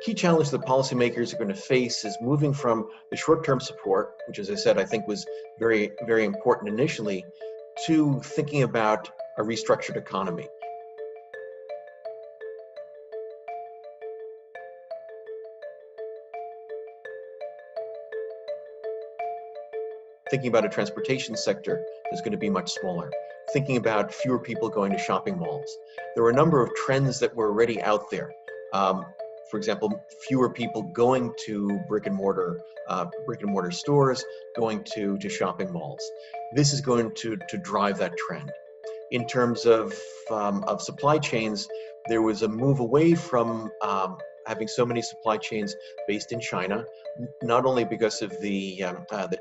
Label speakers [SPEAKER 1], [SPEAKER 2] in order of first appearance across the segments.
[SPEAKER 1] key challenge that policymakers are going to face is moving from the short-term support, which, as I said, I think was very, very important initially, to thinking about a restructured economy. Thinking about a transportation sector that's going to be much smaller. Thinking about fewer people going to shopping malls. There were a number of trends that were already out there. For example, fewer people going to brick and mortar stores, going to shopping malls. This is going to drive that trend. In terms of supply chains, there was a move away from having so many supply chains based in China, not only because of the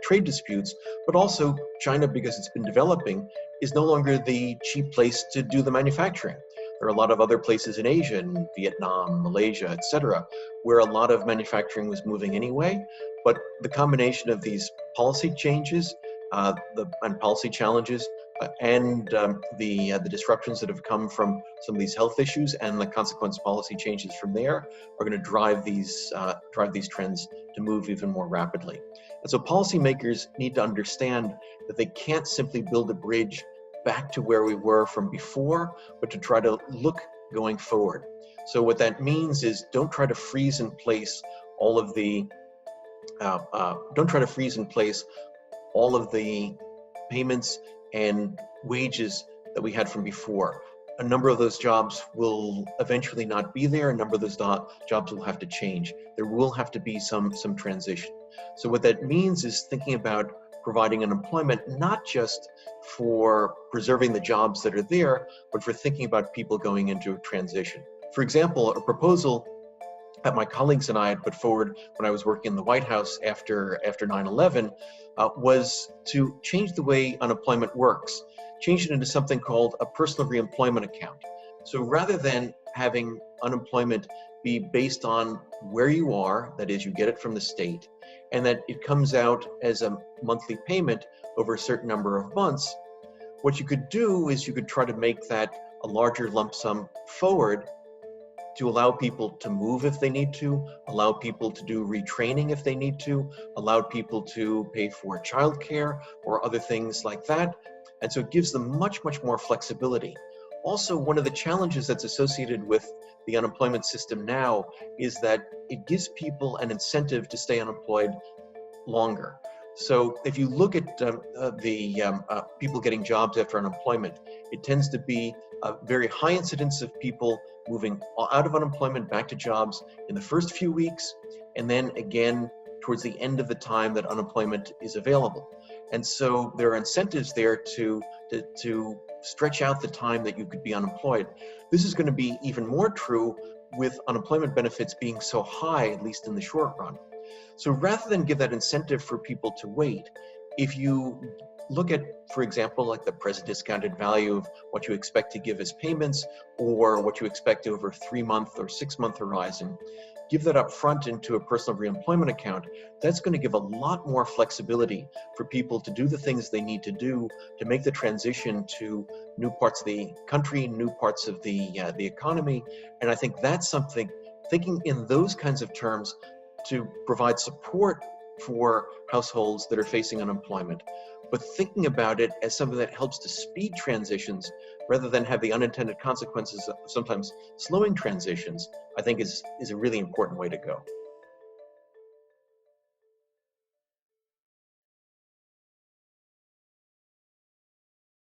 [SPEAKER 1] trade disputes, but also China, because it's been developing, is no longer the cheap place to do the manufacturing. There are a lot of other places in Asia, in Vietnam, Malaysia, etc., where a lot of manufacturing was moving anyway. But the combination of these policy changes and policy challenges and the disruptions that have come from some of these health issues and the consequence policy changes from there are going to drive these trends to move even more rapidly. And so policymakers need to understand that they can't simply build a bridge back to where we were from before, but to try to look going forward. So what that means is don't try to freeze in place all of the payments and wages that we had from before. A number of those jobs will eventually not be there. A number of those jobs will have to change. There will have to be some transition. So what that means is thinking about providing unemployment, not just for preserving the jobs that are there, but for thinking about people going into a transition. For example, a proposal that my colleagues and I had put forward when I was working in the White House after 9/11 was to change the way unemployment works, change it into something called a personal reemployment account. So rather than having unemployment be based on where you are, that is, you get it from the state, and that it comes out as a monthly payment over a certain number of months, what you could do is you could try to make that a larger lump sum forward to allow people to move if they need to, allow people to do retraining if they need to, allow people to pay for childcare or other things like that. And so it gives them much, much more flexibility. Also, one of the challenges that's associated with the unemployment system now is that it gives people an incentive to stay unemployed longer. So if you look at people getting jobs after unemployment, it tends to be a very high incidence of people moving out of unemployment back to jobs in the first few weeks, and then again towards the end of the time that unemployment is available. And so there are incentives there to stretch out the time that you could be unemployed. This is going to be even more true with unemployment benefits being so high, at least in the short run. So rather than give that incentive for people to wait, if you look at, for example, like the present discounted value of what you expect to give as payments or what you expect over a 3-month or 6-month horizon, give that up front into a personal reemployment account, that's going to give a lot more flexibility for people to do the things they need to do to make the transition to new parts of the country, new parts of the economy. And I think that's something, thinking in those kinds of terms, to provide support for households that are facing unemployment, but thinking about it as something that helps to speed transitions rather than have the unintended consequences of sometimes slowing transitions, I think is a really important way to go.